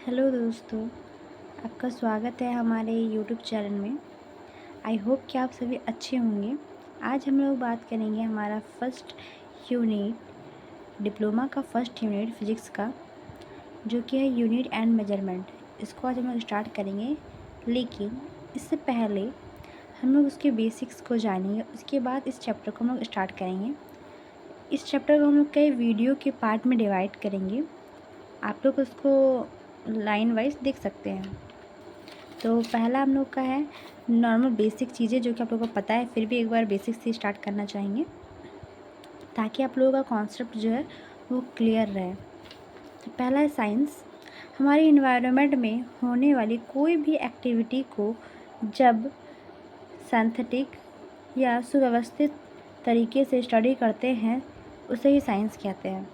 Hello दोस्तों, आपका स्वागत है हमारे यूट्यूब चैनल में। आई होप कि आप सभी अच्छे होंगे। आज हम लोग बात करेंगे हमारा फर्स्ट यूनिट, डिप्लोमा का फर्स्ट यूनिट फिज़िक्स का, जो कि है यूनिट एंड मेजरमेंट। इसको आज हम लोग स्टार्ट करेंगे, लेकिन इससे पहले हम लोग उसके बेसिक्स को जानेंगे। उसके बाद इस चैप्टर को हम लोग स्टार्ट करेंगे। इस चैप्टर को हम लोग कई वीडियो के पार्ट में डिवाइड करेंगे। आप लोग उसको लाइन वाइज देख सकते हैं। तो पहला हम लोग का है नॉर्मल बेसिक चीज़ें जो कि आप लोगों को पता है, फिर भी एक बार बेसिक से स्टार्ट करना चाहेंगे ताकि आप लोगों का कॉन्सेप्ट जो है वो क्लियर रहे। तो पहला है साइंस। हमारे इन्वायरमेंट में होने वाली कोई भी एक्टिविटी को जब सिंथेटिक या सुव्यवस्थित तरीके से स्टडी करते हैं उसे ही साइंस कहते हैं।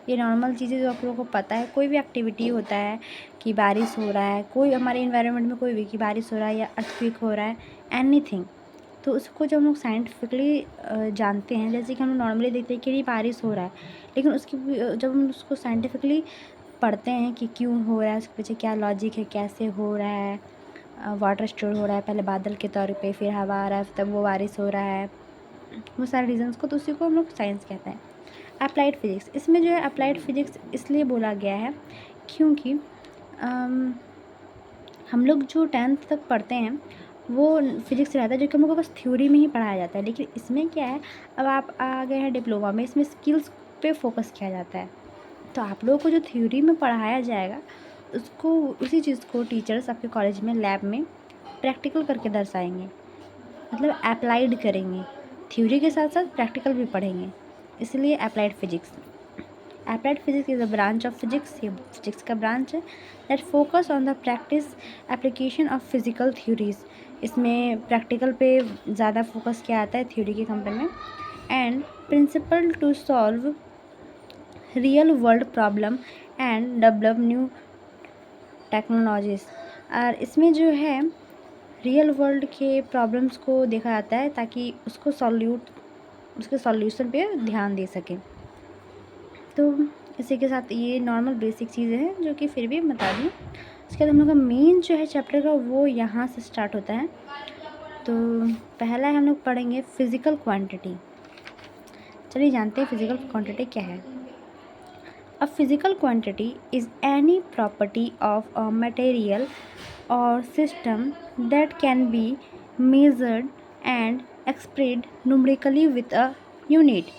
ये नॉर्मल चीज़ें जो आप लोगों को पता है, कोई भी एक्टिविटी होता है कि बारिश हो रहा है, कोई हमारे इन्वायरमेंट में कोई भी कि बारिश हो रहा है या अर्थक्वेक हो रहा है, एनीथिंग, तो उसको जब हम लोग साइंटिफिकली जानते हैं, जैसे कि हम लोग नॉर्मली देखते हैं कि ये बारिश हो रहा है, लेकिन उसकी जब हम उसको साइंटिफिकली पढ़ते हैं कि क्यों हो रहा है, उसके पीछे क्या लॉजिक है, कैसे हो रहा है, वाटर स्टोर हो रहा है पहले बादल के तौर पे, फिर हवा आ रहा है, तब वो बारिश हो रहा है, वो सारे रीजंस को, तो उसी को हम लोग साइंस कहते हैं। अप्लाइड फिज़िक्स, इसमें जो है अप्लाइड फिज़िक्स इसलिए बोला गया है क्योंकि हम लोग जो 10th तक पढ़ते हैं वो फिज़िक्स रहता है, जो कि हम लोग को बस थ्योरी में ही पढ़ाया जाता है। लेकिन इसमें क्या है, अब आप आ गए हैं डिप्लोमा में, इसमें स्किल्स पे फोकस किया जाता है। तो आप लोगों को जो थ्योरी में पढ़ाया जाएगा उसको, उसी चीज़ को टीचर्स आपके कॉलेज में लैब में प्रैक्टिकल करके दर्शाएंगे, मतलब अप्लाइड करेंगे। थ्योरी के साथ साथ प्रैक्टिकल भी पढ़ेंगे, इसलिए applied physics. Applied physics is a branch of physics, ये फिजिक्स का ब्रांच है that focus on the practice application of physical theories. इसमें प्रैक्टिकल पे ज़्यादा फोकस किया जाता है थ्योरी के कंपेयर में। And principle to solve real world problem and develop new technologies. और इसमें जो है रियल वर्ल्ड के प्रॉब्लम्स को देखा जाता है ताकि उसको उसके सॉल्यूशन पे ध्यान दे सकें। तो इसी के साथ ये नॉर्मल बेसिक चीज़ें हैं जो कि फिर भी बता दी। उसके बाद हम लोग का मेन जो है चैप्टर का वो यहाँ से स्टार्ट होता है। तो पहला हम लोग पढ़ेंगे फिज़िकल क्वांटिटी। चलिए जानते हैं फिज़िकल क्वांटिटी क्या है। A physical quantity is any property of a material or system that can be measured and expressed numerically with a unit।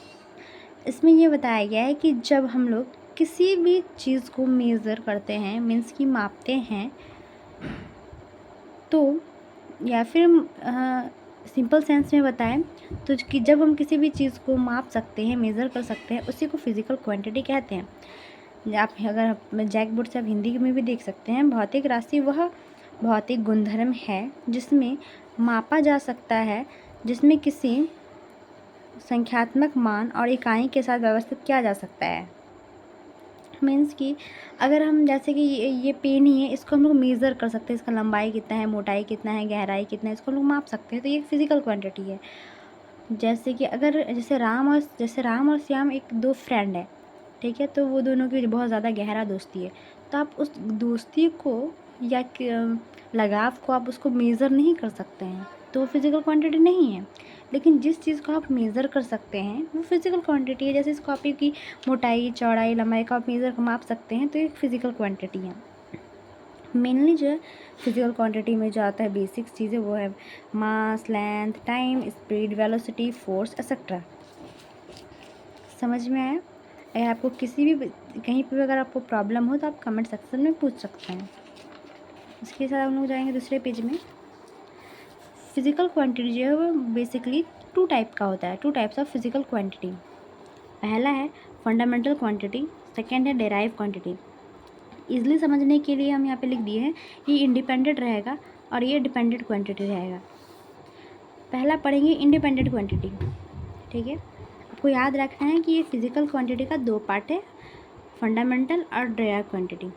इसमें ये बताया गया है कि जब हम लोग किसी भी चीज़ को मेज़र करते हैं, मीन्स कि मापते हैं, तो या फिर सिंपल सेंस में बताएं तो कि जब हम किसी भी चीज़ को माप सकते हैं, मेज़र कर सकते हैं, उसी को फिज़िकल क्वांटिटी कहते हैं। आप अगर जैक बोर्ड से आप हिंदी में भी देख सकते हैं, भौतिक राशि वह भौतिक गुणधर्म है जिसमें मापा जा सकता है, जिसमें किसी संख्यात्मक मान और इकाई के साथ व्यवस्थित किया जा सकता है। मीन्स कि अगर हम जैसे कि ये पेन ही है, इसको हम लोग मेज़र कर सकते हैं, इसका लंबाई कितना है, मोटाई कितना है, गहराई कितना है, इसको हम लोग माप सकते हैं, तो ये फिज़िकल क्वांटिटी है। जैसे कि अगर जैसे राम और श्याम एक दो फ्रेंड है, ठीक है, तो वो दोनों की बहुत ज़्यादा गहरा दोस्ती है, तो आप उस दोस्ती को या लगाव को आप उसको मेज़र नहीं कर सकते हैं, तो वो फिज़िकल क्वांटिटी नहीं है। लेकिन जिस चीज़ को आप मेज़र कर सकते हैं वो फिज़िकल क्वांटिटी है। जैसे इस कॉपी की मोटाई, चौड़ाई, लंबाई का आप मेज़र माप सकते हैं, तो ये फिज़िकल क्वांटिटी है। मेनली जो है फिज़िकल क्वांटिटी में जो आता है बेसिक्स चीज़ें वो है mass, length, time, speed, velocity, force etcetera. समझ में आया? अगर आपको किसी भी कहीं पर अगर आपको प्रॉब्लम हो तो आप कमेंट सेक्शन में पूछ सकते हैं। इसके साथ हम लोग जाएंगे दूसरे पेज में। फिज़िकल क्वांटिटी जो है वो बेसिकली टू टाइप का होता है, two types of physical quantity. पहला है फंडामेंटल क्वांटिटी, सेकेंड है डेराइव क्वांटिटी। ईजिली समझने के लिए हम यहाँ पे लिख दिए हैं, ये इंडिपेंडेंट रहेगा और ये डिपेंडेंट क्वांटिटी रहेगा। पहला पढ़ेंगे इंडिपेंडेंट क्वांटिटी, ठीक है। आपको याद रखना है कि ये फिज़िकल क्वांटिटी का दो पार्ट है, फंडामेंटल और डेराइव क्वांटिटी।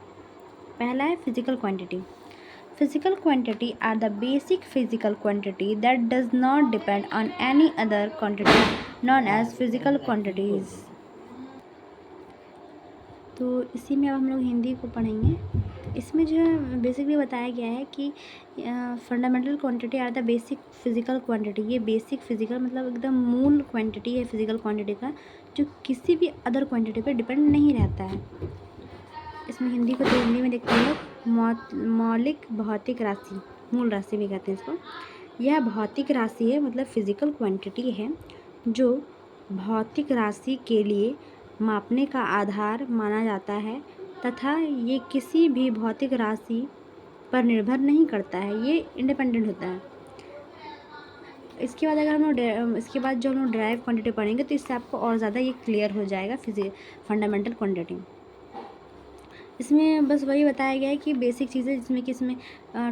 पहला है physical quantity. Physical quantity are the basic physical quantity that does not depend on any other quantity known as physical quantities। तो इसी में अब हम लोग हिंदी को पढ़ेंगे। इसमें जो है बेसिकली बताया गया है कि fundamental quantity are the basic physical quantity. ये बेसिक फिजिकल मतलब एकदम मूल क्वांटिटी है फिजिकल क्वांटिटी का, जो किसी भी अदर क्वांटिटी पर डिपेंड नहीं रहता है। इसमें हिंदी को तो हिंदी में देखते हैं लोग मौलिक भौतिक राशि, मूल राशि भी कहते हैं इसको। यह भौतिक राशि है मतलब फिजिकल क्वांटिटी है जो भौतिक राशि के लिए मापने का आधार माना जाता है तथा ये किसी भी भौतिक राशि पर निर्भर नहीं करता है, ये इंडिपेंडेंट होता है। इसके बाद अगर हम लोग इसके बाद जो हम लोग ड्राइव क्वांटिटी पढ़ेंगे तो इससे आपको और ज़्यादा ये क्लियर हो जाएगा फंडामेंटल क्वांटिटी। इसमें बस वही बताया गया है कि बेसिक चीज़ें जिसमें कि इसमें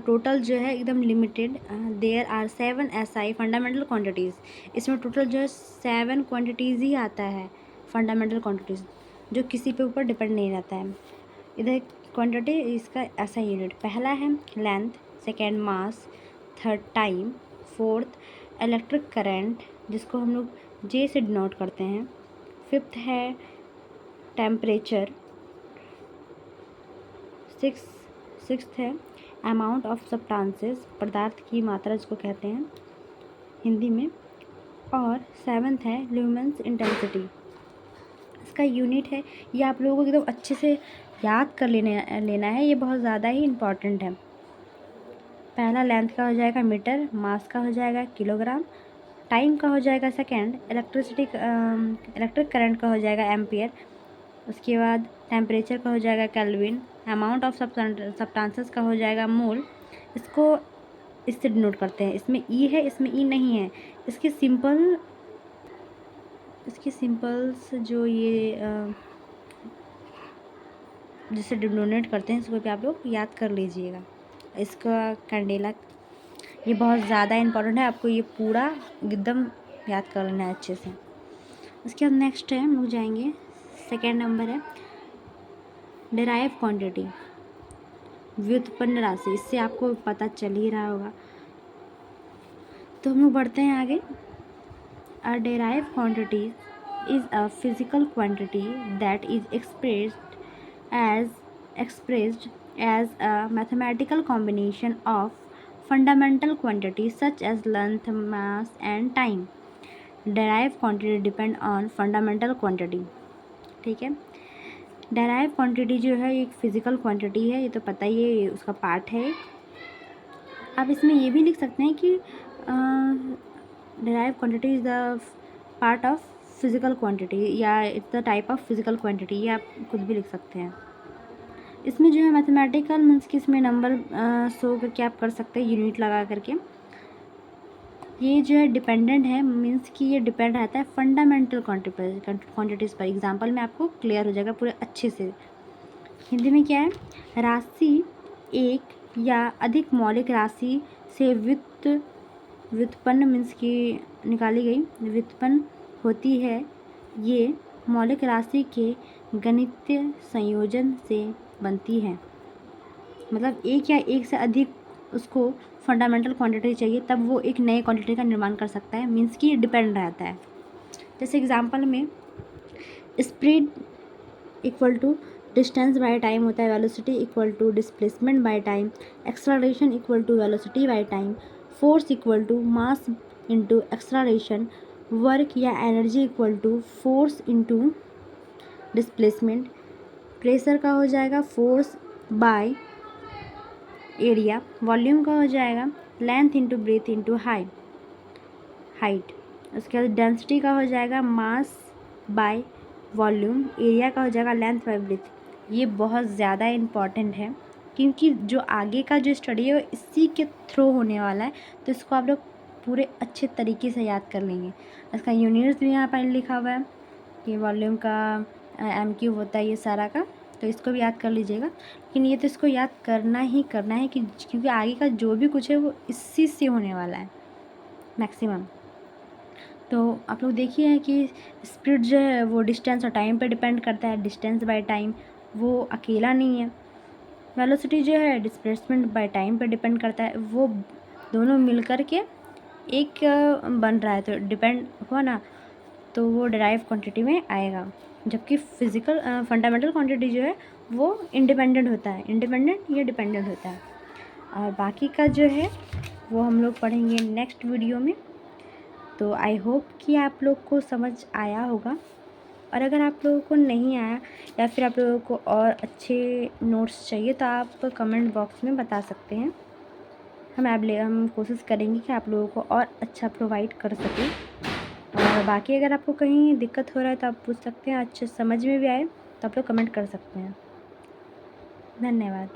टोटल जो है एकदम limited, there are 7 SI fundamental quantities. इसमें टोटल जो है 7 क्वांटिटीज़ ही आता है फंडामेंटल क्वांटिटीज़, जो किसी पे ऊपर डिपेंड नहीं रहता है। इधर क्वांटिटी इसका ऐसा यूनिट, पहला है length, second mass, third time, fourth electric current जिसको हम लोग J से डिनोट करते हैं, फिफ्थ है टेम्परेचर, सिक्स्थ है अमाउंट ऑफ सब्सटेंसेस, पदार्थ की मात्रा जिसको कहते हैं हिंदी में, और सेवन्थ है ल्यूमेंस इंटेंसिटी। इसका यूनिट है, ये आप लोगों को एकदम अच्छे से याद कर लेना है, ये बहुत ज़्यादा ही इम्पॉर्टेंट है। पहला लेंथ का हो जाएगा मीटर, मास का हो जाएगा किलोग्राम, टाइम का हो जाएगा सेकेंड, इलेक्ट्रिक करंट का हो जाएगा एम्पियर, उसके बाद टेम्परेचर का हो जाएगा केल्विन, अमाउंट ऑफ सब्सटेंसेस का हो जाएगा मोल। इसको इससे डिनोट करते हैं, इसमें ई है इसमें ई नहीं है। इसके सिंपल्स जो ये जिससे डिनोट करते हैं इसको भी आप लोग याद कर लीजिएगा। इसका कैंडेला, ये बहुत ज़्यादा इम्पोर्टेंट है, आपको ये पूरा एकदम याद कर लेना है अच्छे से। उसके बाद नेक्स्ट है हम लोग जाएंगे, सेकेंड नंबर है डेराइव क्वांटिटी, व्युत्पन्न राशि। इससे आपको पता चल ही रहा होगा। तो हम लोग बढ़ते हैं आगे। A derive quantity is a physical quantity that is expressed as a mathematical combination of fundamental quantities such as length, mass and time. Derived quantity depend on fundamental quantity। ठीक है, डेराइव क्वांटिटी जो है एक physical quantity है, ये तो पता ही है, उसका पार्ट है। आप इसमें ये भी लिख सकते हैं कि derive quantity is the part of physical quantity या it's the type of physical quantity, ये आप खुद भी लिख सकते हैं। इसमें जो है मैथमेटिकल मीन्स कि इसमें नंबर शो करके आप कर सकते हैं यूनिट लगा करके। ये जो है डिपेंडेंट है, मीन्स कि ये डिपेंड रहता है फंडामेंटल क्वांटिटीज़ पर। एग्जांपल में आपको क्लियर हो जाएगा पूरे अच्छे से। हिंदी में क्या है, राशि एक या अधिक मौलिक राशि से व्युत्पन्न मीन्स कि निकाली गई व्युत्पन्न होती है। ये मौलिक राशि के गणितीय संयोजन से बनती है। मतलब एक या एक से अधिक उसको फंडामेंटल क्वांटिटी चाहिए तब वो एक नए क्वांटिटी का निर्माण कर सकता है, मीन्स कि डिपेंड रहता है। जैसे एग्जांपल में speed equal to distance by time होता है, velocity equal to displacement by time, acceleration equal to velocity by time, force equal to mass into acceleration, work या energy equal to force into displacement, pressure का हो जाएगा force by area, volume का हो जाएगा length into breadth into height. उसके बाद density का हो जाएगा मास बाय वॉल्यूम, एरिया का हो जाएगा लेंथ बाय ब्रेथ। ये बहुत ज़्यादा इम्पॉर्टेंट है क्योंकि जो आगे का जो स्टडी है वो इसी के थ्रू होने वाला है, तो इसको आप लोग पूरे अच्छे तरीके से याद कर लेंगे। इसका यूनिट्स भी यहाँ पर लिखा हुआ है कि वॉल्यूम का MQ होता है ये सारा का, तो इसको भी याद कर लीजिएगा। लेकिन ये तो इसको याद करना ही करना है कि क्योंकि आगे का जो भी कुछ है वो इसी से होने वाला है मैक्सिमम। तो आप लोग देखिए कि स्पीड जो है वो डिस्टेंस और टाइम पे डिपेंड करता है, डिस्टेंस बाय टाइम वो अकेला नहीं है। वेलोसिटी जो है डिस्प्लेसमेंट बाय टाइम पे डिपेंड करता है, वो दोनों मिल कर के एक बन रहा है, तो डिपेंड हुआ ना, तो वो डेराइव क्वांटिटी में आएगा। जबकि फिज़िकल फंडामेंटल क्वांटिटी जो है वो इंडिपेंडेंट होता है, इंडिपेंडेंट या डिपेंडेंट होता है। और बाकी का जो है वो हम लोग पढ़ेंगे नेक्स्ट वीडियो में। तो आई होप कि आप लोग को समझ आया होगा, और अगर आप लोगों को नहीं आया या फिर आप लोगों को और अच्छे नोट्स चाहिए तो आप कमेंट बॉक्स में बता सकते हैं। हम कोशिश करेंगे कि आप लोगों को और अच्छा प्रोवाइड कर सकें। और बाकी अगर आपको कहीं दिक्कत हो रहा है तो आप पूछ सकते हैं, अच्छे समझ में भी आए तो आप लोग कमेंट कर सकते हैं। धन्यवाद।